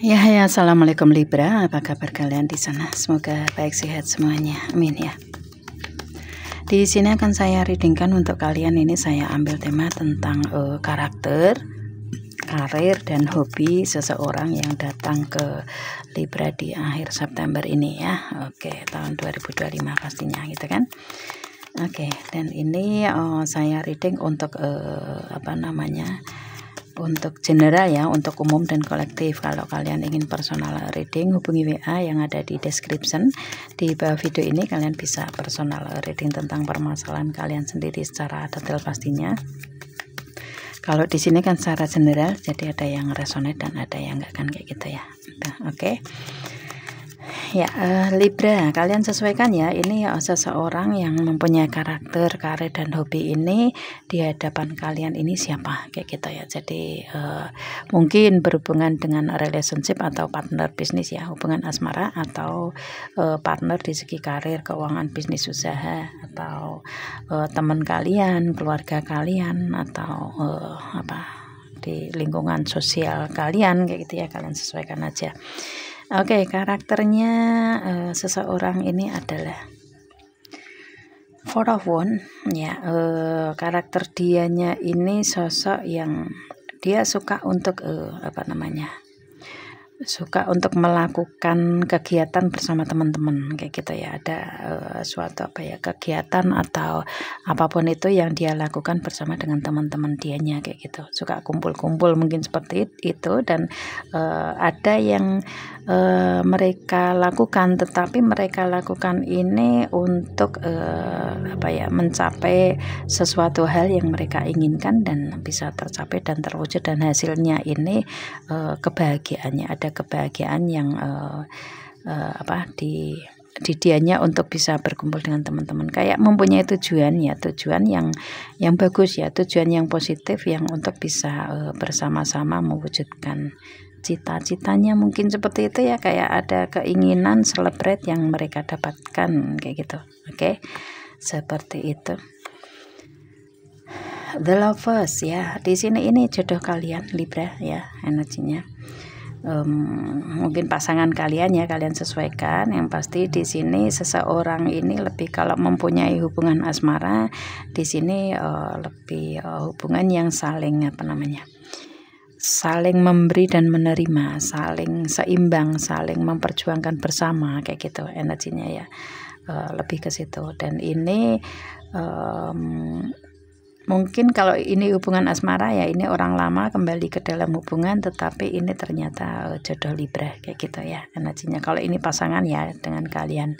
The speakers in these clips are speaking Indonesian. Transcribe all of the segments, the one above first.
Ya, assalamualaikum Libra. Apa kabar kalian di sana? Semoga baik sehat semuanya. Amin ya. Di sini akan saya readingkan untuk kalian. Ini saya ambil tema tentang karakter, karir dan hobi seseorang yang datang ke Libra di akhir September ini ya. Oke, tahun 2025 pastinya gitu kan. Oke, dan ini saya reading untuk untuk general ya, untuk umum dan kolektif. Kalau kalian ingin personal reading, hubungi WA yang ada di description di bawah video ini. Kalian bisa personal reading tentang permasalahan kalian sendiri secara detail pastinya. Kalau di sini kan secara general, jadi ada yang resonate dan ada yang enggak kan kayak gitu ya. Oke. Ya, Libra, kalian sesuaikan ya. Ini seseorang yang mempunyai karakter, karir dan hobi ini di hadapan kalian ini siapa kayak gitu ya. Jadi mungkin berhubungan dengan relationship atau partner bisnis ya, hubungan asmara atau partner di segi karir, keuangan, bisnis usaha, atau teman kalian, keluarga kalian, atau di lingkungan sosial kalian kayak gitu ya. Kalian sesuaikan aja. Oke, karakternya seseorang ini adalah Four of Wands ya. Karakter dianya ini sosok yang dia suka untuk suka untuk melakukan kegiatan bersama teman-teman kayak gitu ya. Ada suatu kegiatan atau apapun itu yang dia lakukan bersama dengan teman-teman dianya kayak gitu. Suka kumpul-kumpul mungkin seperti itu. Dan ada yang mereka lakukan, tetapi mereka lakukan ini untuk mencapai sesuatu hal yang mereka inginkan dan bisa tercapai dan terwujud, dan hasilnya ini kebahagiaannya, ada kebahagiaan yang di dianya untuk bisa berkumpul dengan teman-teman, kayak mempunyai tujuan ya, tujuan yang bagus ya, tujuan yang positif yang untuk bisa bersama-sama mewujudkan cita-citanya, mungkin seperti itu ya, kayak ada keinginan celebrate yang mereka dapatkan kayak gitu. Oke, seperti itu. The Lovers ya, di sini ini jodoh kalian Libra ya, energinya. Mungkin pasangan kalian ya, kalian sesuaikan. Yang pasti di sini seseorang ini lebih, kalau mempunyai hubungan asmara di sini lebih hubungan yang saling saling memberi dan menerima, saling seimbang, saling memperjuangkan bersama kayak gitu energinya ya. Lebih ke situ. Dan ini mungkin kalau ini hubungan asmara ya, ini orang lama kembali ke dalam hubungan, tetapi ini ternyata jodoh Libra kayak gitu ya energinya. Kalau ini pasangan ya dengan kalian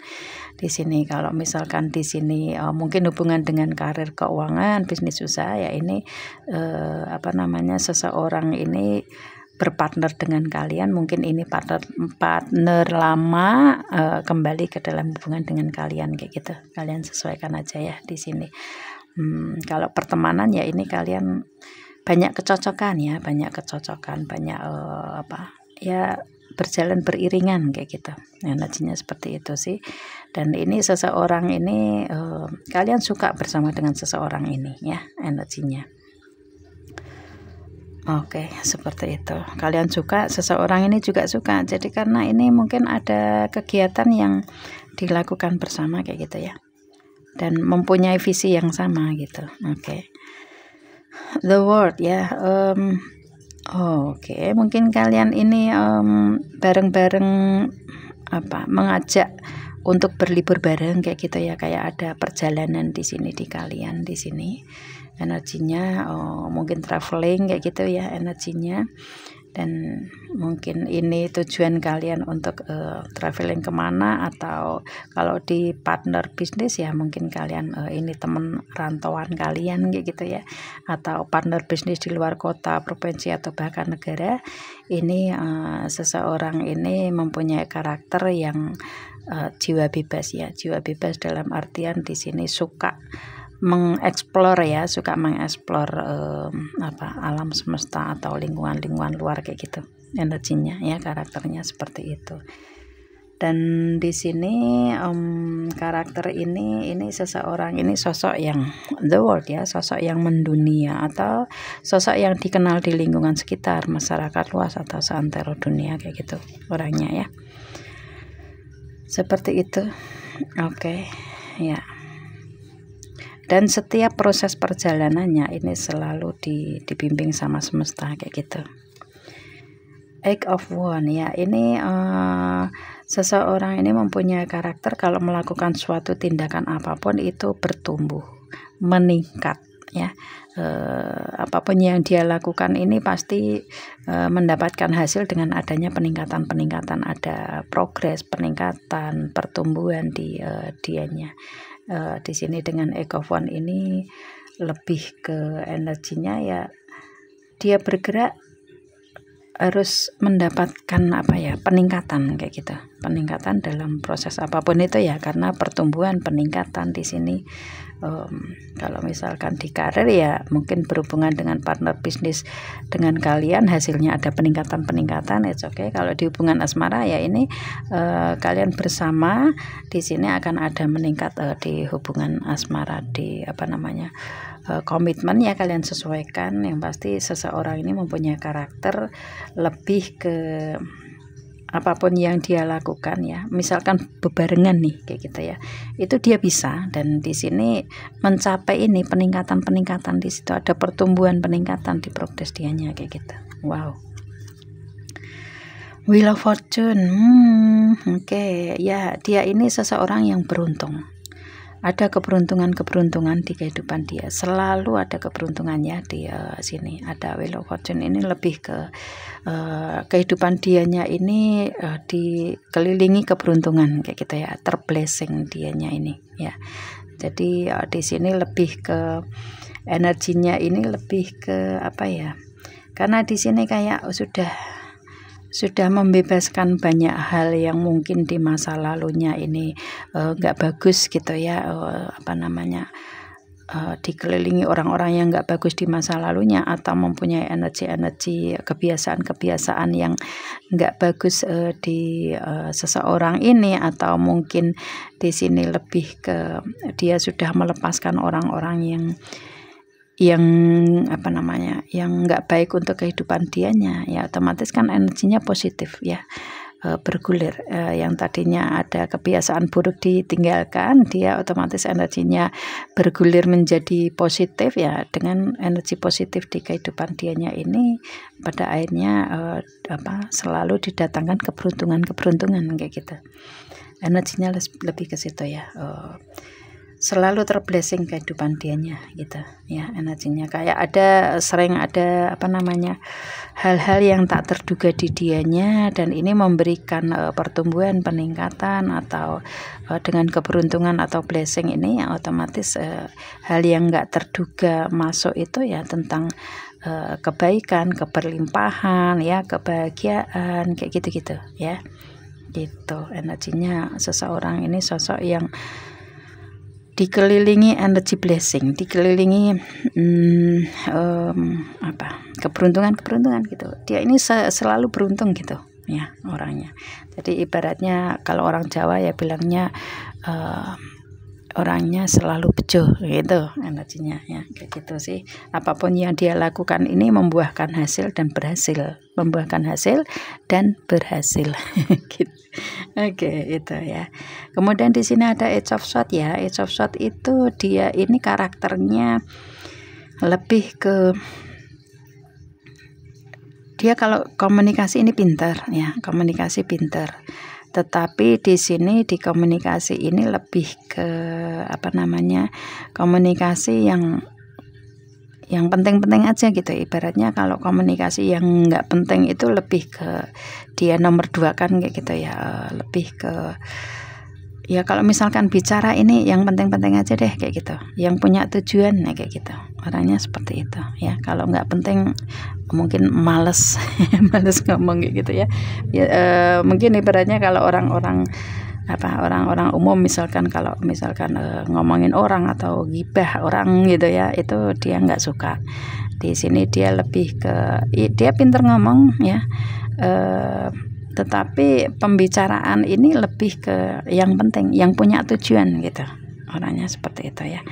di sini. Kalau misalkan di sini mungkin hubungan dengan karir, keuangan, bisnis usaha ya, ini seseorang ini berpartner dengan kalian, mungkin ini partner lama kembali ke dalam hubungan dengan kalian kayak gitu. Kalian sesuaikan aja ya di sini. Kalau pertemanan ya, ini kalian banyak kecocokan ya, banyak berjalan beriringan kayak gitu. Energinya seperti itu sih. Dan ini seseorang ini kalian suka bersama dengan seseorang ini ya energinya. Oke, seperti itu. Kalian suka, seseorang ini juga suka. Jadi karena ini mungkin ada kegiatan yang dilakukan bersama kayak gitu ya, dan mempunyai visi yang sama gitu. Oke. The World ya. Oke, mungkin kalian ini bareng-bareng mengajak untuk berlibur bareng kayak gitu ya, kayak ada perjalanan di sini di kalian di sini energinya. Mungkin traveling kayak gitu ya energinya. Dan mungkin ini tujuan kalian untuk traveling kemana, atau kalau di partner bisnis ya mungkin kalian ini teman rantauan kalian kayak gitu ya, atau partner bisnis di luar kota, provinsi, atau bahkan negara. Ini seseorang ini mempunyai karakter yang jiwa bebas ya, jiwa bebas dalam artian di sini suka mengeksplor ya, suka mengeksplor alam semesta atau lingkungan luar kayak gitu energinya ya, karakternya seperti itu. Dan di sini karakter ini seseorang ini sosok yang the world ya, sosok yang mendunia atau sosok yang dikenal di lingkungan sekitar, masyarakat luas atau seantero dunia kayak gitu orangnya ya. Seperti itu. Oke, ya. Dan setiap proses perjalanannya ini selalu dibimbing sama semesta kayak gitu. Eight of Wands ya, ini seseorang ini mempunyai karakter kalau melakukan suatu tindakan apapun itu bertumbuh, meningkat ya. Apapun yang dia lakukan ini pasti mendapatkan hasil dengan adanya peningkatan, ada progres, peningkatan, pertumbuhan di dianya. Di sini dengan Eight of Wands ini lebih ke energinya ya, dia bergerak harus mendapatkan apa ya, peningkatan kayak gitu, peningkatan dalam proses apapun itu ya, karena pertumbuhan, peningkatan di sini. Kalau misalkan di karir ya mungkin berhubungan dengan partner bisnis dengan kalian hasilnya ada peningkatan, it's okay. Kalau di hubungan asmara ya ini kalian bersama di sini akan ada meningkat di hubungan asmara, di apa namanya, komitmen ya kalian sesuaikan. Yang pasti seseorang ini mempunyai karakter lebih ke apapun yang dia lakukan ya, misalkan bebarengan nih kayak gitu ya, itu dia bisa. Dan di sini mencapai ini peningkatan di situ, ada pertumbuhan, peningkatan di progres dianya kayak gitu. Wow. Wheel of Fortune. Oke. Ya, dia ini seseorang yang beruntung. Ada keberuntungan di kehidupan dia, selalu ada keberuntungannya di sini. Ada Wheel of Fortune ini lebih ke kehidupan dianya ini dikelilingi keberuntungan kayak gitu ya, terblessing dianya ini ya. Jadi di sini lebih ke energinya ini lebih ke apa ya, karena di sini kayak sudah membebaskan banyak hal yang mungkin di masa lalunya ini nggak bagus gitu ya, apa namanya, dikelilingi orang-orang yang nggak bagus di masa lalunya, atau mempunyai energi kebiasaan yang nggak bagus di seseorang ini, atau mungkin di sini lebih ke dia sudah melepaskan orang-orang yang apa namanya, yang nggak baik untuk kehidupan dianya ya, otomatis kan energinya positif ya, bergulir. Yang tadinya ada kebiasaan buruk ditinggalkan, dia otomatis energinya bergulir menjadi positif ya, dengan energi positif di kehidupan dianya ini pada akhirnya selalu didatangkan keberuntungan kayak gitu. Energinya lebih ke situ ya. Selalu terblessing kehidupan dianya gitu ya, energinya kayak sering ada apa namanya, hal-hal yang tak terduga di dianya, dan ini memberikan pertumbuhan, peningkatan, atau dengan keberuntungan atau blessing ini yang otomatis hal yang nggak terduga masuk itu ya, tentang kebaikan, keberlimpahan ya, kebahagiaan kayak gitu ya, gitu. Energinya seseorang ini sosok yang dikelilingi energi blessing, dikelilingi keberuntungan gitu. Dia ini selalu beruntung gitu ya orangnya. Jadi ibaratnya kalau orang Jawa ya bilangnya orangnya selalu bejo gitu energinya ya, kayak gitu sih. Apapun yang dia lakukan ini membuahkan hasil dan berhasil, gitu. Oke, itu ya. Kemudian di sini ada Ace of Swords ya. Ace of Swords itu dia ini karakternya lebih ke, dia kalau komunikasi ini pintar ya, komunikasi pintar. Tetapi di sini di komunikasi ini lebih ke apa namanya, komunikasi yang penting-penting aja gitu. Ibaratnya kalau komunikasi yang nggak penting itu lebih ke dia nomor 2 kan kayak gitu ya, lebih ke ya kalau misalkan bicara ini yang penting-penting aja deh kayak gitu, yang punya tujuan kayak gitu. Orangnya seperti itu ya. Kalau nggak penting mungkin males ngomong kayak gitu ya. Mungkin ibaratnya kalau orang-orang umum misalkan, kalau misalkan ngomongin orang atau gibah orang gitu ya, itu dia nggak suka. Di sini dia lebih ke dia pinter ngomong ya, tetapi pembicaraan ini lebih ke yang penting, yang punya tujuan gitu. Orangnya seperti itu ya.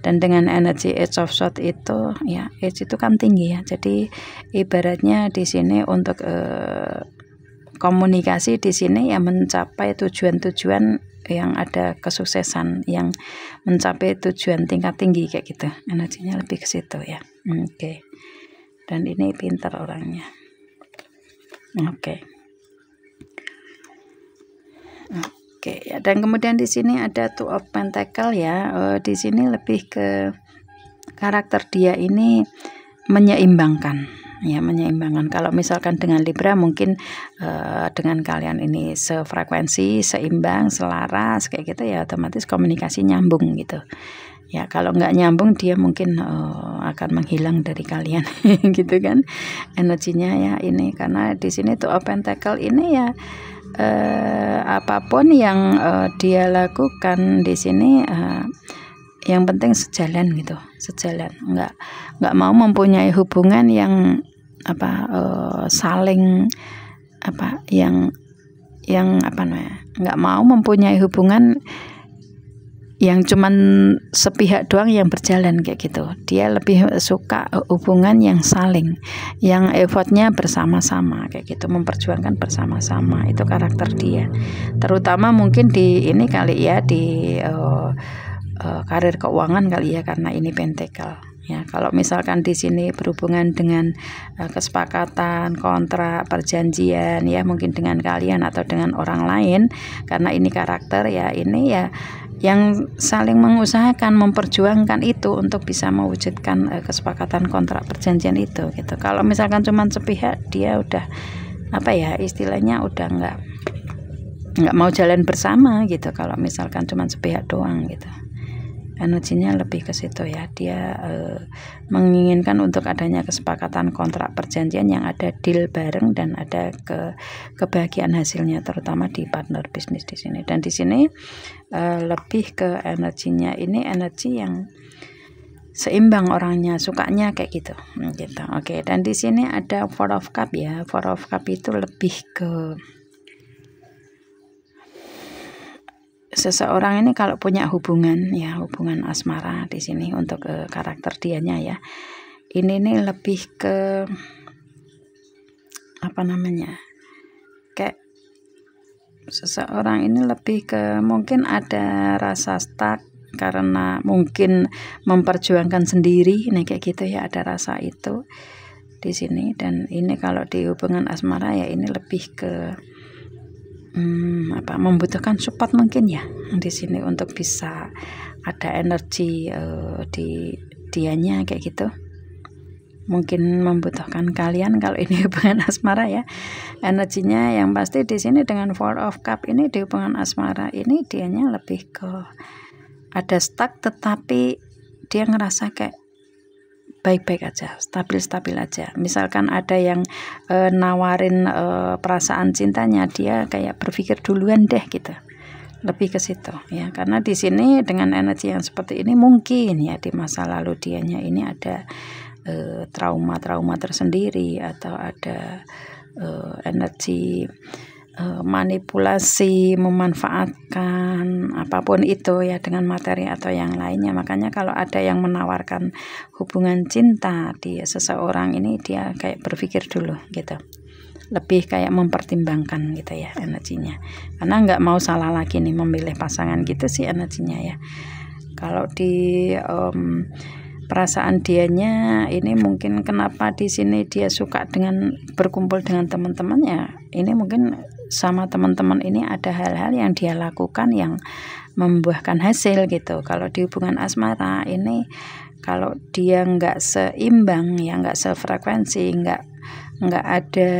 Dan dengan energi Age of Swords itu ya, Age itu kan tinggi ya. Jadi ibaratnya di sini untuk komunikasi di sini ya mencapai tujuan-tujuan yang ada kesuksesan, yang mencapai tujuan tingkat tinggi kayak gitu. Energinya lebih ke situ ya. Oke. Dan ini pintar orangnya. Oke. Oke ya, dan kemudian di sini ada Two of Pentacle ya. Di sini lebih ke karakter dia ini menyeimbangkan ya, menyeimbangkan. Kalau misalkan dengan Libra mungkin dengan kalian ini sefrekuensi, seimbang, selaras kayak gitu ya, otomatis komunikasi nyambung gitu. Ya kalau nggak nyambung dia mungkin akan menghilang dari kalian gitu kan energinya ya ini, karena di sini Two of Pentacle ini ya apapun yang dia lakukan di sini yang penting sejalan gitu, sejalan, nggak mau mempunyai hubungan yang saling yang namanya, nggak mau mempunyai hubungan yang cuman sepihak doang yang berjalan kayak gitu. Dia lebih suka hubungan yang saling, yang effortnya bersama-sama kayak gitu, memperjuangkan bersama-sama. Itu karakter dia. Terutama mungkin di ini kali ya, di karir keuangan kali ya, karena ini Pentacle. Ya, kalau misalkan di sini berhubungan dengan kesepakatan, kontrak, perjanjian ya, mungkin dengan kalian atau dengan orang lain, karena ini karakter ya, ini ya yang saling mengusahakan, memperjuangkan itu untuk bisa mewujudkan kesepakatan, kontrak, perjanjian itu gitu. Kalau misalkan cuma sepihak, dia udah istilahnya udah nggak mau jalan bersama gitu. Kalau misalkan cuma sepihak doang gitu, energinya lebih ke situ ya. Dia menginginkan untuk adanya kesepakatan, kontrak, perjanjian yang ada deal bareng dan ada kebahagiaan hasilnya, terutama di partner bisnis di sini. Dan di sini lebih ke energinya ini energi yang seimbang orangnya, sukanya kayak gitu. Oke, dan di sini ada Four of Cup ya. Four of Cup itu lebih ke seseorang ini kalau punya hubungan ya, hubungan asmara di sini untuk karakter dianya ya. Ini nih lebih ke kayak seseorang ini lebih ke mungkin ada rasa stuck karena mungkin memperjuangkan sendiri, nah kayak gitu ya, ada rasa itu di sini. Dan ini kalau di hubungan asmara ya, ini lebih ke membutuhkan support mungkin ya di sini untuk bisa ada energi di dianya kayak gitu. Mungkin membutuhkan kalian kalau ini hubungan asmara ya. Energinya yang pasti di sini dengan Four of Cup ini di hubungan asmara ini dianya lebih ke ada stuck, tetapi dia ngerasa kayak baik-baik aja, stabil-stabil aja. Misalkan ada yang nawarin perasaan cintanya, dia kayak berpikir duluan deh gitu. Lebih ke situ ya, karena di sini dengan energi yang seperti ini mungkin ya di masa lalu dianya ini ada trauma-trauma tersendiri, atau ada energi manipulasi, memanfaatkan apapun itu ya dengan materi atau yang lainnya. Makanya kalau ada yang menawarkan hubungan cinta di seseorang ini, dia kayak berpikir dulu gitu, lebih kayak mempertimbangkan gitu ya energinya, karena nggak mau salah lagi nih memilih pasangan gitu sih energinya ya. Kalau di perasaan dianya ini mungkin kenapa di sini dia suka dengan berkumpul dengan teman-temannya, ini mungkin sama teman-teman ini ada hal-hal yang dia lakukan yang membuahkan hasil gitu. Kalau di hubungan asmara ini, kalau dia nggak seimbang ya, nggak sefrekuensi, nggak ada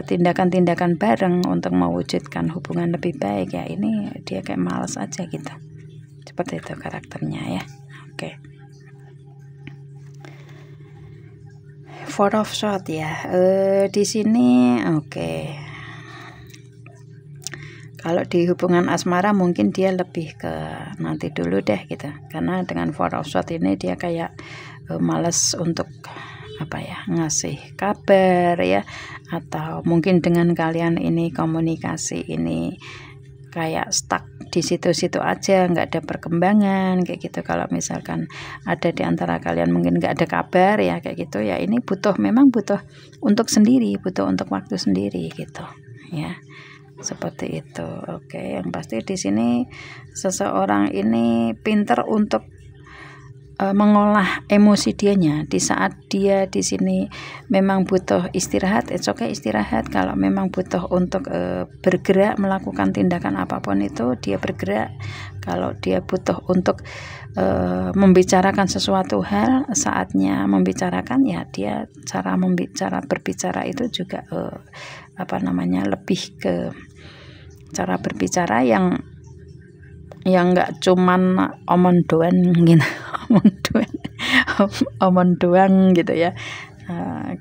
tindakan-tindakan bareng untuk mewujudkan hubungan lebih baik ya, ini dia kayak malas aja gitu. Seperti itu karakternya ya. Oke. Four of Swords ya. Di sini oke. Kalau di hubungan asmara mungkin dia lebih ke nanti dulu deh gitu. Karena dengan Four of Swords ini dia kayak malas untuk apa ya, ngasih kabar ya, atau mungkin dengan kalian ini komunikasi ini kayak stuck di situ-situ aja, nggak ada perkembangan kayak gitu. Kalau misalkan ada di antara kalian mungkin nggak ada kabar ya kayak gitu ya, ini memang butuh untuk sendiri, butuh untuk waktu sendiri gitu ya, seperti itu. Oke, yang pasti di sini seseorang ini pinter untuk mengolah emosi dianya. Di saat dia di sini memang butuh istirahat, istirahat. Kalau memang butuh untuk bergerak, melakukan tindakan apapun itu dia bergerak. Kalau dia butuh untuk membicarakan sesuatu hal, saatnya membicarakan ya, dia cara berbicara itu juga lebih ke cara berbicara yang nggak cuman omong doang gitu, omong doang gitu ya,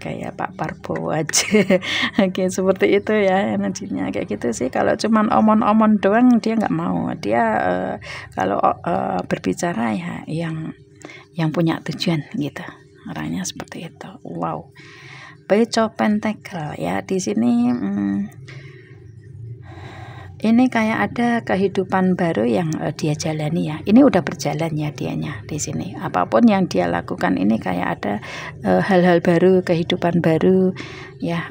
kayak Pak Prabowo aja. Oke, seperti itu ya energinya kayak gitu sih. Kalau cuman omong doang dia nggak mau. Dia kalau berbicara ya yang punya tujuan gitu, orangnya seperti itu. Wow, Page of Pentacle ya di sini. Ini kayak ada kehidupan baru yang dia jalani ya. Ini udah berjalan ya dianya di sini. Apapun yang dia lakukan ini kayak ada hal-hal baru, kehidupan baru ya,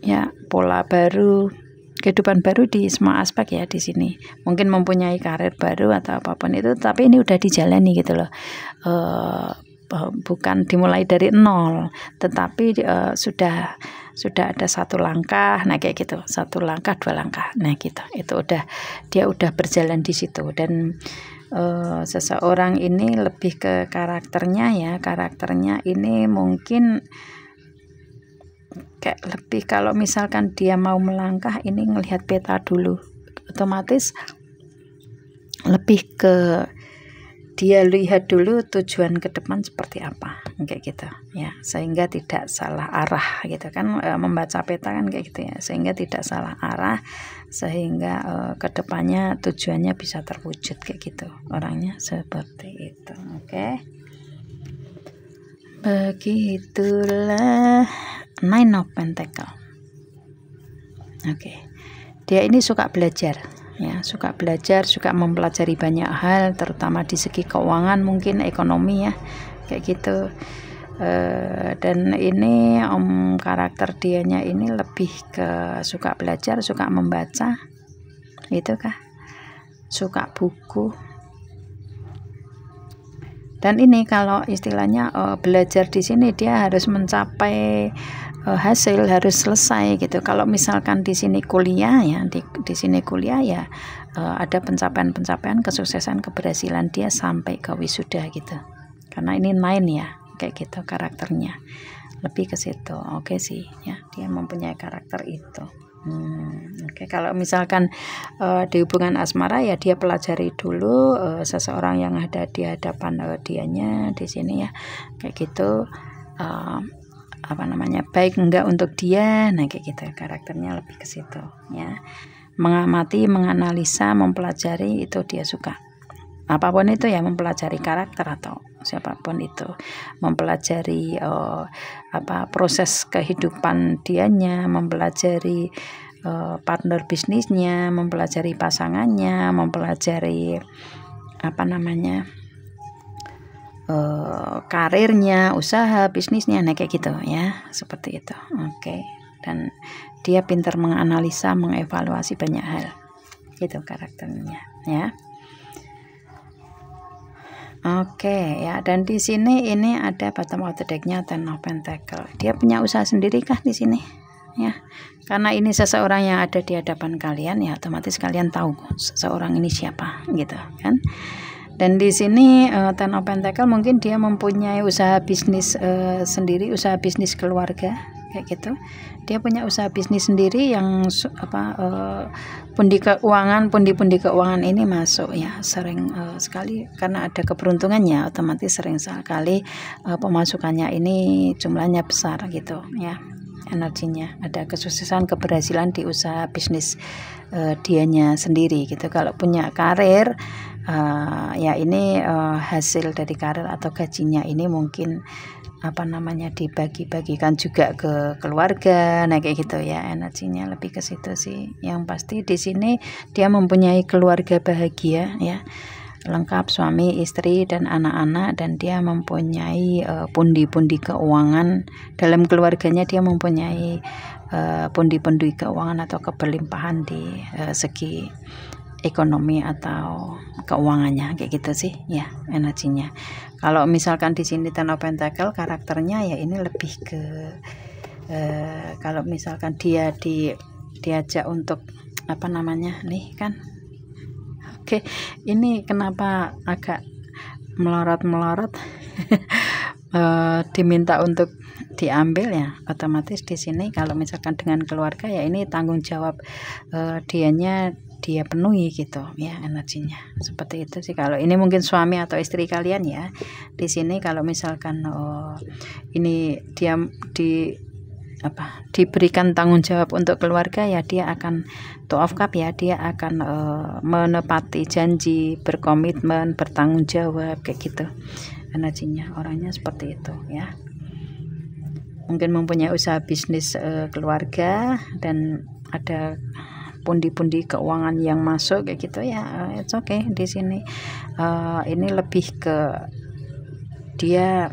ya pola baru, kehidupan baru di semua aspek ya di sini. Mungkin mempunyai karir baru atau apapun itu, tapi ini udah dijalani gitu loh. Bukan dimulai dari nol, tetapi sudah ada satu langkah, nah kayak gitu, satu langkah, dua langkah, nah gitu, itu dia udah berjalan di situ. Dan seseorang ini lebih ke karakternya ya, karakternya ini mungkin kayak lebih, kalau misalkan dia mau melangkah ini ngelihat peta dulu, otomatis lebih ke dia lihat dulu tujuan ke depan seperti apa kayak gitu ya, sehingga tidak salah arah gitu kan. Membaca peta kan kayak gitu ya, sehingga tidak salah arah, sehingga ke depannya tujuannya bisa terwujud kayak gitu, orangnya seperti itu. Oke, begitulah Nine of Pentacle. Oke, dia ini suka belajar ya, suka belajar, suka mempelajari banyak hal, terutama di segi keuangan, mungkin ekonomi ya kayak gitu. Dan ini karakter dianya ini lebih ke suka belajar, suka membaca itu kah, suka buku. Dan ini kalau istilahnya belajar di sini dia harus mencapai hasil, harus selesai gitu. Kalau misalkan di sini kuliah ya, di sini kuliah ya, ada pencapaian kesuksesan, keberhasilan dia sampai ke wisuda gitu. Karena ini 9 ya, kayak gitu karakternya, lebih ke situ. Oke sih ya, dia mempunyai karakter itu. Oke, kalau misalkan di hubungan asmara ya dia pelajari dulu seseorang yang ada di hadapan dianya di sini ya, kayak gitu. Baik enggak untuk dia, nah kayak gitu karakternya, lebih ke situ ya. Mengamati, menganalisa, mempelajari itu dia suka. Apapun itu ya, mempelajari karakter atau siapapun itu, mempelajari proses kehidupan dianya, mempelajari partner bisnisnya, mempelajari pasangannya, mempelajari karirnya, usaha, bisnisnya, nah kayak gitu ya, seperti itu. Oke, dan dia pintar menganalisa, mengevaluasi banyak hal, gitu karakternya ya. Oke ya, dan di sini ini ada bottom of the deck-nya Ten of Pentacle. Dia punya usaha sendiri kah di sini ya? Karena ini seseorang yang ada di hadapan kalian ya, otomatis kalian tahu seseorang ini siapa gitu kan. Dan di sini Ten of Pentacle mungkin dia mempunyai usaha bisnis sendiri, usaha bisnis keluarga kayak gitu. Dia punya usaha bisnis sendiri yang pundi keuangan ini masuk ya, sering sekali karena ada keberuntungannya, otomatis sering sekali pemasukannya ini jumlahnya besar gitu ya, energinya ada kesuksesan, keberhasilan di usaha bisnis dianya sendiri gitu. Kalau punya karir ya ini hasil dari karir atau gajinya ini mungkin dibagi-bagikan juga ke keluarga. Nah kayak gitu ya, energinya lebih ke situ sih. Yang pasti di sini dia mempunyai keluarga bahagia ya, lengkap suami, istri dan anak-anak, dan dia mempunyai pundi-pundi keuangan dalam keluarganya. Dia mempunyai pundi-pundi keuangan atau keberlimpahan di segi ekonomi atau keuangannya, kayak gitu sih ya energinya. Kalau misalkan di sini Ten of Pentacle karakternya ya ini lebih ke kalau misalkan dia diajak untuk nih kan. Oke, ini kenapa agak melorot diminta untuk diambil ya, otomatis di sini kalau misalkan dengan keluarga ya ini tanggung jawab dia penuhi gitu ya energinya, seperti itu sih. Kalau ini mungkin suami atau istri kalian ya, di sini kalau misalkan ini dia diberikan tanggung jawab untuk keluarga ya, dia akan Two of Cup ya, dia akan menepati janji, berkomitmen, bertanggung jawab, kayak gitu energinya. Orangnya seperti itu ya, mungkin mempunyai usaha bisnis keluarga dan ada pundi-pundi keuangan yang masuk kayak gitu ya. It's okay di sini. Ini lebih ke dia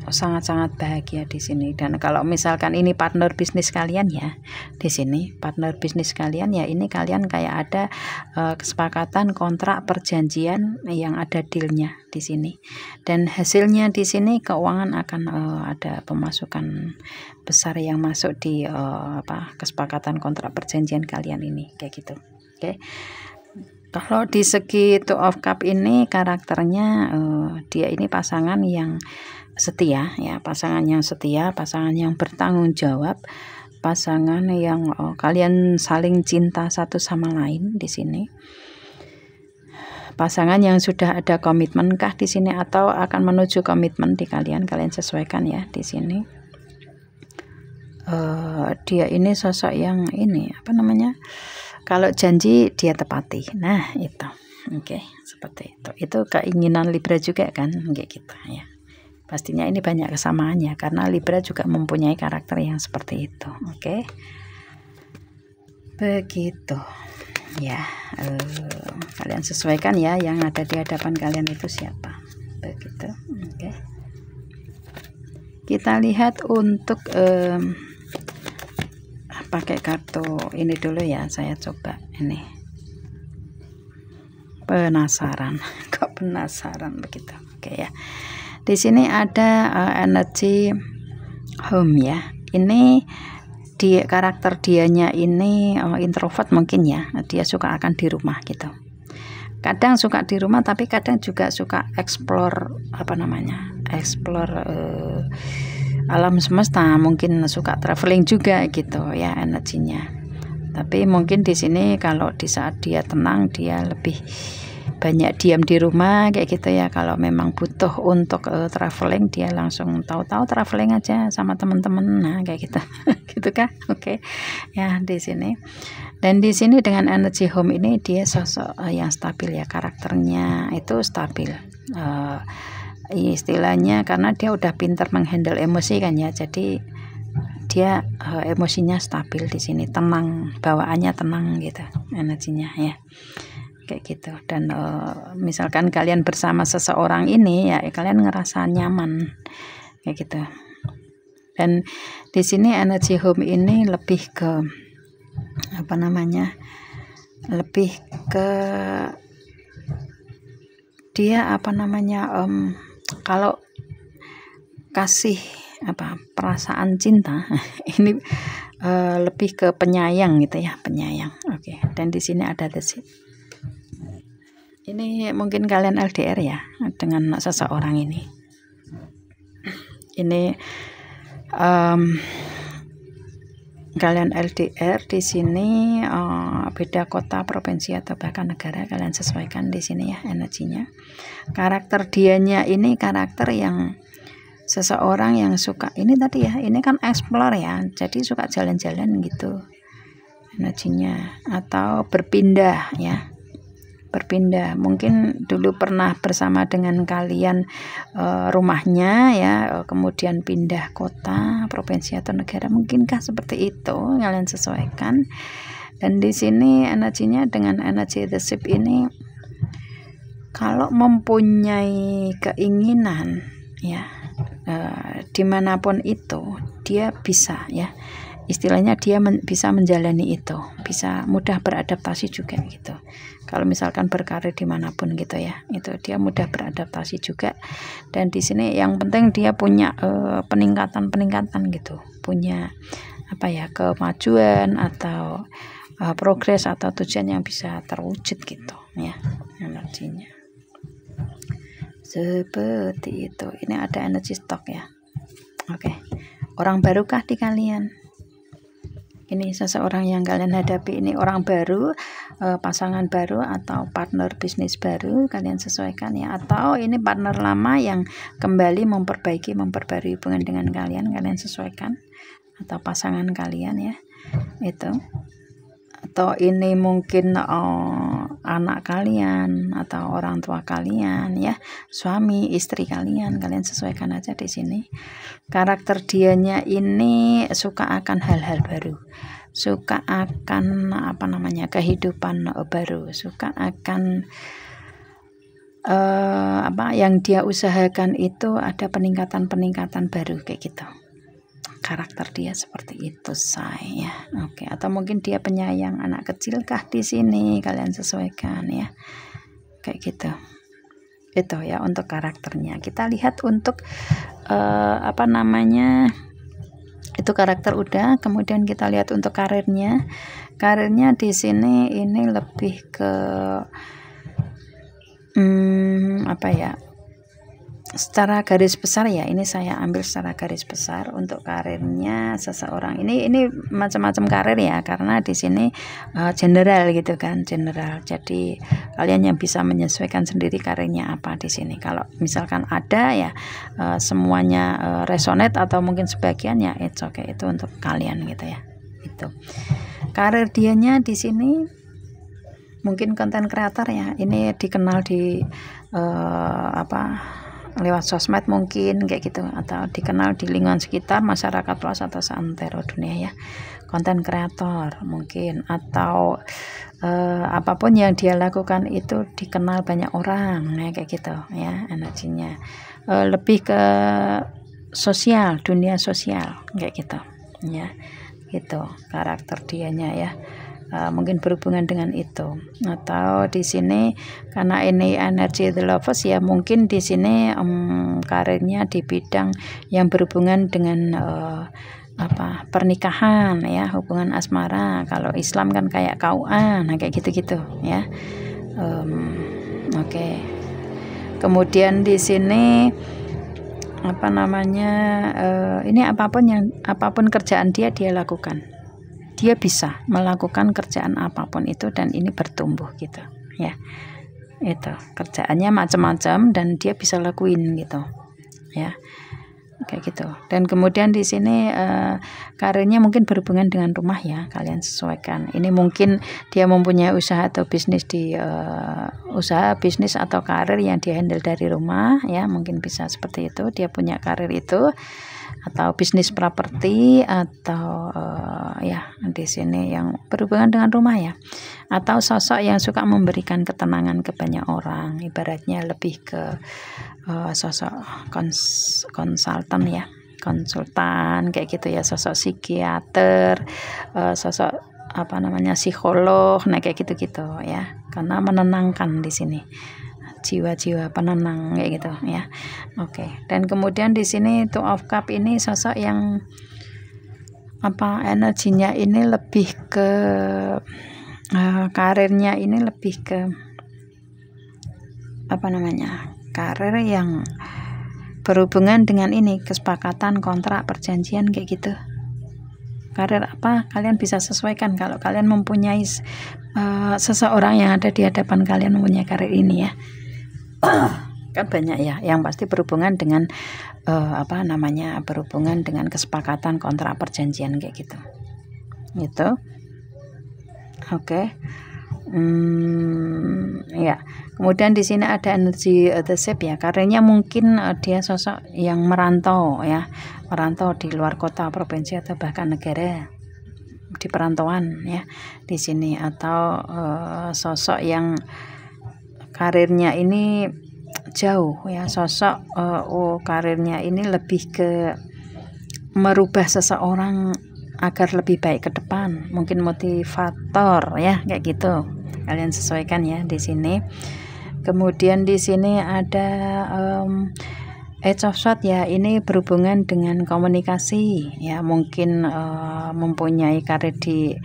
sangat-sangat bahagia di sini. Dan kalau misalkan ini partner bisnis kalian ya, di sini partner bisnis kalian ya, ini kalian kayak ada kesepakatan, kontrak, perjanjian yang ada dealnya di sini. Dan hasilnya di sini keuangan akan ada pemasukan besar yang masuk di kesepakatan, kontrak, perjanjian kalian ini, kayak gitu. Oke. Kalau di segi Two of Cup ini karakternya dia ini pasangan yang setia ya, pasangan yang setia, pasangan yang bertanggung jawab, pasangan yang kalian saling cinta satu sama lain di sini. Pasangan yang sudah ada komitmen kah di sini atau akan menuju komitmen di kalian sesuaikan ya di sini. Dia ini sosok yang ini kalau janji dia tepati. Nah itu oke, seperti itu. Itu keinginan Libra juga kan, kayak gitu ya. Pastinya ini banyak kesamaannya karena Libra juga mempunyai karakter yang seperti itu. Oke. Begitu ya, kalian sesuaikan ya yang ada di hadapan kalian itu siapa. Begitu. Oke. Kita lihat untuk pakai kartu ini dulu ya. Saya coba ini. Penasaran. Kok penasaran begitu. Oke ya. Di sini ada energi home ya. Ini karakter dianya ini introvert mungkin ya. Dia suka akan di rumah gitu. Kadang suka di rumah, tapi kadang juga suka explore explore alam semesta. Mungkin suka traveling juga gitu ya energinya. Tapi mungkin di sini kalau di saat dia tenang, dia lebih banyak diam di rumah kayak gitu ya. Kalau memang butuh untuk traveling, dia langsung tahu-tahu traveling aja sama teman-teman. Nah kayak gitu gitu kan. Oke. Ya di sini. Dan di sini dengan energi home ini dia sosok yang stabil ya, karakternya itu stabil. Istilahnya karena dia udah pintar menghandle emosi kan ya. Jadi dia emosinya stabil di sini, tenang, bawaannya tenang gitu energinya ya. Kayak gitu. Dan misalkan kalian bersama seseorang ini ya, kalian ngerasa nyaman kayak gitu. Dan di sini energi home ini lebih ke lebih ke dia kalau kasih perasaan cinta ini lebih ke penyayang gitu ya, penyayang. Oke. Dan di sini ada the seed. Ini mungkin kalian LDR ya dengan seseorang ini. Ini kalian LDR di sini beda kota, provinsi atau bahkan negara, kalian sesuaikan di sini ya energinya. Karakter dianya ini karakter yang seseorang yang suka ini tadi ya, ini kan explore ya, jadi suka jalan-jalan gitu energinya atau berpindah ya. berpindah. Mungkin dulu pernah bersama dengan kalian rumahnya ya, kemudian pindah kota, provinsi atau negara, mungkinkah seperti itu? Kalian sesuaikan. Dan di sini energinya dengan energi the ship ini, kalau mempunyai keinginan ya, dimanapun itu dia bisa ya, istilahnya dia bisa menjalani itu, bisa mudah beradaptasi juga gitu. Kalau misalkan berkarir dimanapun gitu ya, itu dia mudah beradaptasi juga. Dan di sini yang penting dia punya peningkatan gitu, punya apa ya, kemajuan atau progres atau tujuan yang bisa terwujud gitu ya energinya. Seperti itu. Ini ada energi stok ya. Oke. Orang barukah di kalian? Ini seseorang yang kalian hadapi ini orang baru, pasangan baru atau partner bisnis baru, kalian sesuaikan ya. Atau ini partner lama yang kembali memperbarui hubungan dengan kalian sesuaikan. Atau pasangan kalian ya. Itu. Atau ini mungkin anak kalian atau orang tua kalian ya, suami istri kalian sesuaikan aja di sini. Karakter dianya ini suka akan hal-hal baru, suka akan apa namanya, kehidupan baru, suka akan apa yang dia usahakan itu ada peningkatan baru kayak gitu. Karakter dia seperti itu saya. Oke, atau mungkin dia penyayang anak kecil kah di sini, kalian sesuaikan ya. Kayak gitu. Itu ya untuk karakternya. Kita lihat untuk apa namanya? Itu karakter udah, kemudian kita lihat untuk karirnya. Karirnya di sini ini lebih ke apa ya? Secara garis besar ya, ini saya ambil secara garis besar untuk karirnya seseorang ini macam-macam karir ya, karena di sini general gitu kan, general. Jadi kalian yang bisa menyesuaikan sendiri karirnya apa di sini. Kalau misalkan ada ya semuanya resonate atau mungkin sebagian ya it's okay, itu untuk kalian gitu ya. Itu karir dianya di sini mungkin konten kreator ya, ini dikenal di lewat sosmed mungkin kayak gitu, atau dikenal di lingkungan sekitar, masyarakat luas atau seantero dunia ya, konten kreator mungkin, atau apapun yang dia lakukan itu dikenal banyak orang ya, kayak gitu ya energinya. Lebih ke sosial, dunia sosial kayak gitu ya, gitu karakter dianya ya. Mungkin berhubungan dengan itu. Atau di sini karena ini energi the lovers ya, mungkin di sini karirnya di bidang yang berhubungan dengan pernikahan ya, hubungan asmara. Kalau Islam kan kayak KUA, nah kayak gitu-gitu ya. Oke. Kemudian di sini apa namanya, ini apapun kerjaan dia lakukan. Dia bisa melakukan kerjaan apapun itu dan ini bertumbuh gitu ya. Itu kerjaannya macam-macam dan dia bisa lakuin gitu ya, kayak gitu. Dan kemudian di sini karirnya mungkin berhubungan dengan rumah ya, kalian sesuaikan. Ini mungkin dia mempunyai usaha atau bisnis bisnis atau karir yang dia handle dari rumah ya, mungkin bisa seperti itu. Dia punya karir itu atau bisnis properti atau ya di sini yang berhubungan dengan rumah ya, atau sosok yang suka memberikan ketenangan ke banyak orang, ibaratnya lebih ke sosok konsultan ya, konsultan kayak gitu ya, sosok psikiater, sosok apa namanya, psikolog, nah kayak gitu-gitu ya, karena menenangkan di sini, jiwa-jiwa penenang kayak gitu ya. Oke. Dan kemudian di sini Two of Cup ini sosok yang energinya ini lebih ke karirnya ini lebih ke karir yang berhubungan dengan ini, kesepakatan, kontrak, perjanjian kayak gitu. Karir apa, kalian bisa sesuaikan. Kalau kalian mempunyai seseorang yang ada di hadapan kalian mempunyai karir ini ya, kan banyak ya yang pasti berhubungan dengan berhubungan dengan kesepakatan, kontrak, perjanjian kayak gitu. Oke. Ya, kemudian di sini ada energi the shape ya, karirnya mungkin dia sosok yang merantau ya, merantau di luar kota, provinsi atau bahkan negara, di perantauan ya di sini, atau sosok yang karirnya ini jauh ya, sosok karirnya ini lebih ke merubah seseorang agar lebih baik ke depan, mungkin motivator ya, kayak gitu. Kalian sesuaikan ya di sini. Kemudian di sini ada Edge of Swords ya, ini berhubungan dengan komunikasi ya, mungkin mempunyai karir di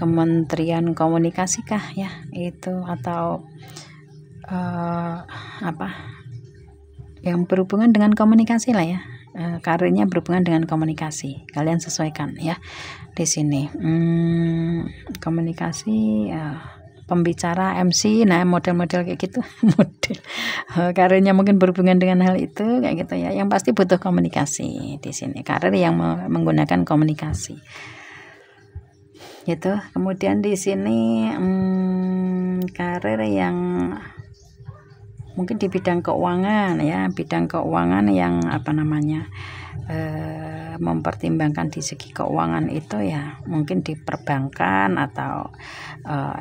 Kementerian Komunikasi kah ya itu, atau apa yang berhubungan dengan komunikasi lah ya, karirnya berhubungan dengan komunikasi. Kalian sesuaikan ya di sini. Komunikasi pembicara, MC, nah model-model kayak gitu. Model karirnya mungkin berhubungan dengan hal itu kayak gitu ya, yang pasti butuh komunikasi di sini, karir yang menggunakan komunikasi gitu. Kemudian di sini karir yang mungkin di bidang keuangan ya, bidang keuangan yang apa namanya mempertimbangkan di segi keuangan itu ya, mungkin di perbankan atau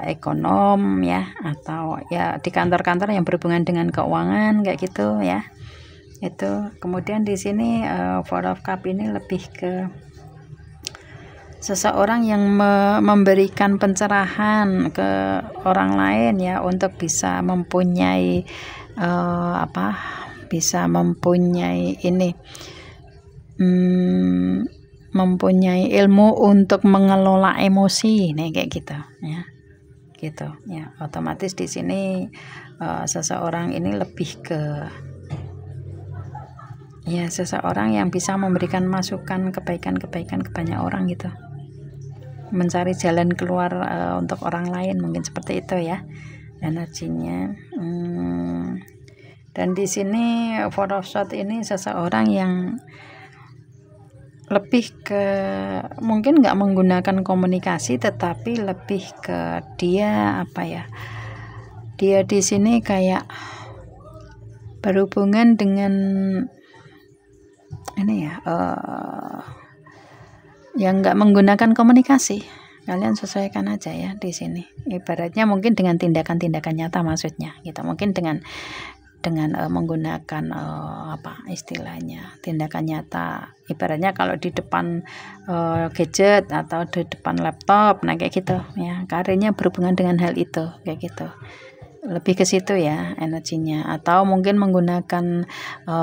ekonom ya, atau ya di kantor-kantor yang berhubungan dengan keuangan kayak gitu ya itu. Kemudian di sini Four of Cups ini lebih ke seseorang yang memberikan pencerahan ke orang lain ya, untuk bisa mempunyai bisa mempunyai ini mempunyai ilmu untuk mengelola emosi nih, kayak gitu ya, otomatis di sini seseorang ini lebih ke ya, seseorang yang bisa memberikan masukan kebaikan-kebaikan ke banyak orang gitu, mencari jalan keluar untuk orang lain, mungkin seperti itu ya energinya. Dan di sini Four of Swords ini seseorang yang lebih ke mungkin nggak menggunakan komunikasi, tetapi lebih ke dia apa ya, dia di sini kayak berhubungan dengan ini ya, yang nggak menggunakan komunikasi. Kalian sesuaikan aja ya di sini, ibaratnya mungkin dengan tindakan-tindakan nyata maksudnya gitu, mungkin dengan menggunakan apa istilahnya, tindakan nyata, ibaratnya kalau di depan gadget atau di depan laptop, nah kayak gitu ya, karirnya berhubungan dengan hal itu kayak gitu, lebih ke situ ya energinya. Atau mungkin menggunakan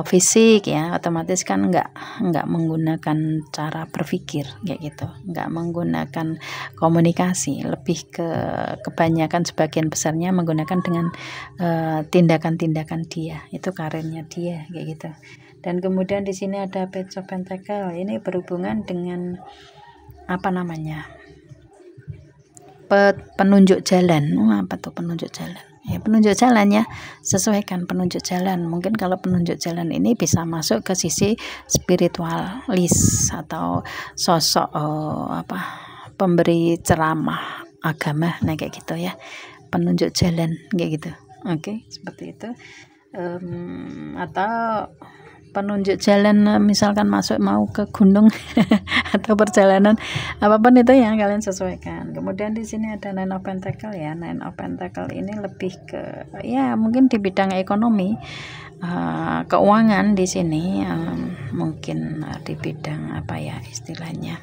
fisik ya, otomatis kan nggak menggunakan cara berpikir kayak gitu, nggak menggunakan komunikasi, lebih ke kebanyakan sebagian besarnya menggunakan dengan tindakan-tindakan dia, itu karirnya dia kayak gitu. Dan kemudian di sini ada Page of Pentacles, ini berhubungan dengan apa namanya, penunjuk jalan. Apa tuh penunjuk jalan ya, penunjuk jalan ya, sesuaikan penunjuk jalan. Mungkin kalau penunjuk jalan ini bisa masuk ke sisi spiritualis atau sosok pemberi ceramah agama, nah kayak gitu ya, penunjuk jalan kayak gitu. Oke, seperti itu. Atau penunjuk jalan misalkan mau ke gunung atau perjalanan apapun itu yang kalian sesuaikan. Kemudian di sini ada Nine of Pentacles ya, Nine of Pentacles ini lebih ke ya mungkin di bidang ekonomi, keuangan di sini, mungkin di bidang apa ya istilahnya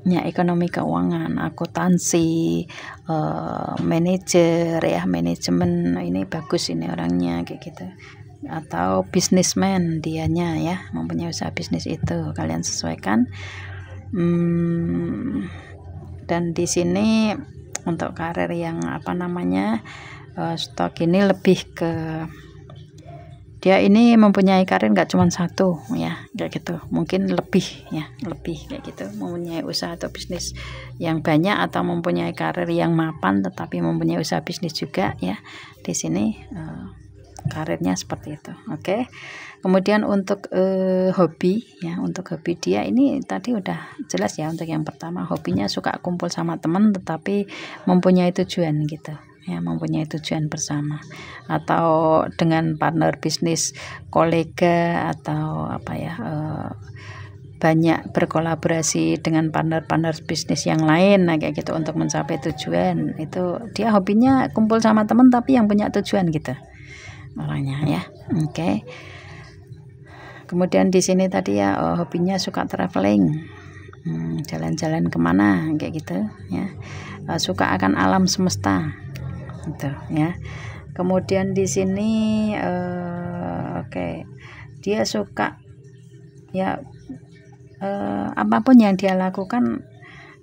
ya, ekonomi keuangan, akuntansi, manajer ya, manajemen, ini bagus ini orangnya kayak gitu. Atau bisnismen dianya ya, mempunyai usaha bisnis, itu kalian sesuaikan. Dan di sini untuk karir yang apa namanya stok ini lebih ke dia ini mempunyai karir nggak cuma satu ya kayak gitu, mungkin lebih ya, lebih kayak gitu, mempunyai usaha atau bisnis yang banyak, atau mempunyai karir yang mapan tetapi mempunyai usaha bisnis juga ya di sini. karirnya seperti itu. Oke. Kemudian untuk hobi ya, untuk hobi dia ini tadi udah jelas ya. Untuk yang pertama, hobinya suka kumpul sama teman tetapi mempunyai tujuan gitu ya, mempunyai tujuan bersama atau dengan partner bisnis, kolega, atau apa ya, banyak berkolaborasi dengan partner-partner bisnis yang lain, nah kayak gitu untuk mencapai tujuan. Itu dia hobinya kumpul sama teman tapi yang punya tujuan gitu orangnya ya. Oke. Kemudian di sini tadi ya, hobinya suka traveling, jalan-jalan kemana kayak gitu ya, suka akan alam semesta gitu ya. Kemudian di sini oke, dia suka ya, apapun yang dia lakukan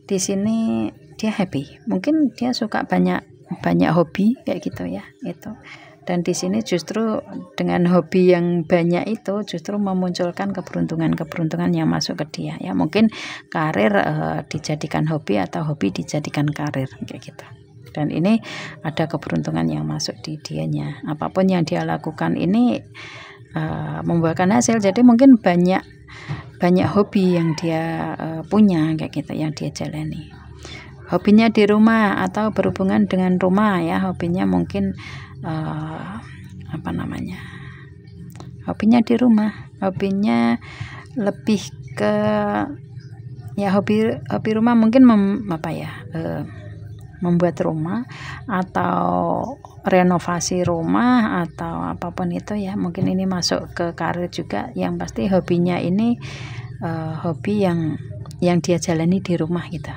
di sini dia happy. Mungkin dia suka banyak hobi kayak gitu ya itu. Dan di sini justru dengan hobi yang banyak itu justru memunculkan keberuntungan yang masuk ke dia ya. Mungkin karir dijadikan hobi atau hobi dijadikan karir kayak gitu. Dan ini ada keberuntungan yang masuk di dianya. Apapun yang dia lakukan ini membuahkan hasil. Jadi mungkin banyak hobi yang dia punya kayak gitu yang dia jalani. Hobinya di rumah atau berhubungan dengan rumah ya, hobinya mungkin apa namanya, hobinya di rumah, hobinya lebih ke ya hobi rumah, mungkin membuat rumah atau renovasi rumah atau apapun itu ya. Mungkin ini masuk ke karir juga. Yang pasti hobinya ini hobi yang dia jalani di rumah gitu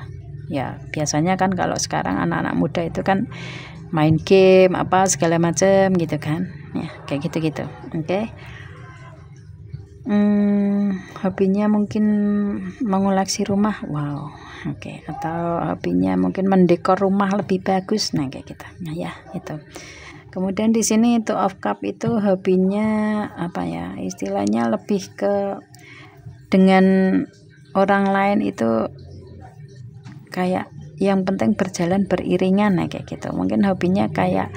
ya. Biasanya kan kalau sekarang anak-anak muda itu kan main game apa segala macam gitu kan ya, kayak gitu-gitu. Oke. Hobinya mungkin mengoleksi rumah, wow, oke. Atau hobinya mungkin mendekor rumah lebih bagus, nah kayak gitu nah ya itu. Kemudian di sini itu of cup itu hobinya apa ya, istilahnya lebih ke dengan orang lain itu kayak yang penting berjalan beriringan, nah kayak gitu. Mungkin hobinya kayak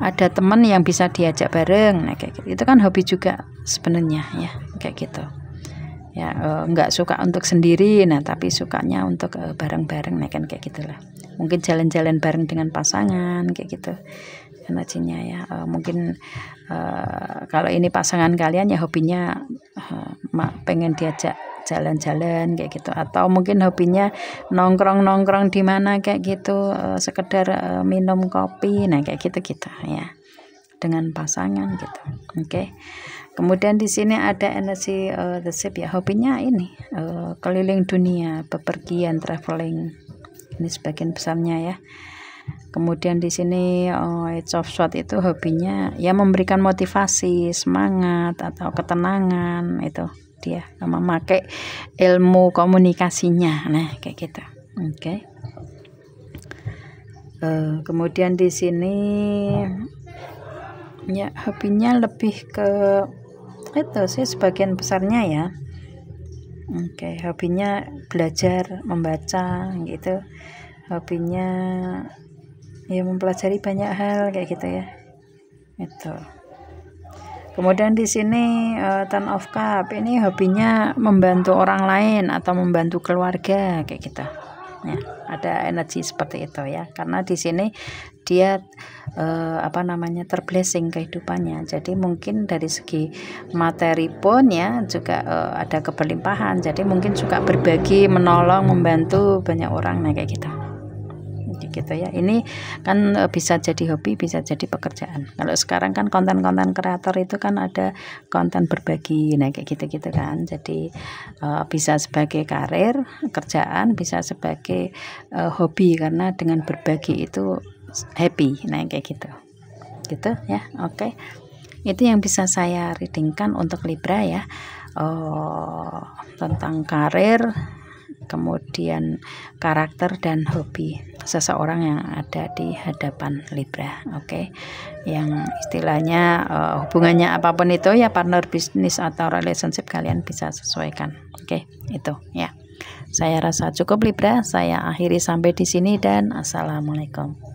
ada teman yang bisa diajak bareng, nah kayak gitu. Itu kan hobi juga sebenarnya ya, kayak gitu ya. Nggak suka untuk sendiri, nah tapi sukanya untuk bareng-bareng, nah kan kayak gitulah. Mungkin jalan-jalan bareng dengan pasangan kayak gitu energinya ya. Mungkin kalau ini pasangan kalian ya hobinya pengen diajak jalan-jalan kayak gitu, atau mungkin hobinya nongkrong di mana kayak gitu, sekedar minum kopi, nah kayak gitu ya dengan pasangan gitu. Oke. Kemudian di sini ada energi the ship ya, hobinya ini keliling dunia, bepergian, traveling, ini sebagian besarnya ya. Kemudian di sini Eight of Swords itu hobinya ya memberikan motivasi, semangat atau ketenangan, itu dia memakai ilmu komunikasinya, nah kayak gitu. Oke. Kemudian di sini ya hobinya lebih ke itu sih sebagian besarnya ya. Oke, hobinya belajar, membaca gitu. Hobinya ya mempelajari banyak hal kayak gitu ya. Itu. Kemudian di sini Ten of Cup ini hobinya membantu orang lain atau membantu keluarga kayak gitu. Ya, ada energi seperti itu ya. Karena di sini dia terblessing kehidupannya. Jadi mungkin dari segi materi pun ya juga ada keberlimpahan. Jadi mungkin suka berbagi, menolong, membantu banyak orang, nah kayak gitu. Gitu ya. Ini kan bisa jadi hobi, bisa jadi pekerjaan. Kalau sekarang kan konten-konten kreator itu kan ada konten berbagi, nah kayak gitu kan. Jadi bisa sebagai karir, kerjaan, bisa sebagai hobi, karena dengan berbagi itu happy, nah kayak gitu ya. Oke. Itu yang bisa saya readingkan untuk Libra ya, tentang karir, kemudian karakter dan hobi seseorang yang ada di hadapan Libra. Oke. Yang istilahnya hubungannya apapun itu ya, partner bisnis atau relationship, kalian bisa sesuaikan. Oke, itu ya. Saya rasa cukup Libra. Saya akhiri sampai di sini dan assalamualaikum.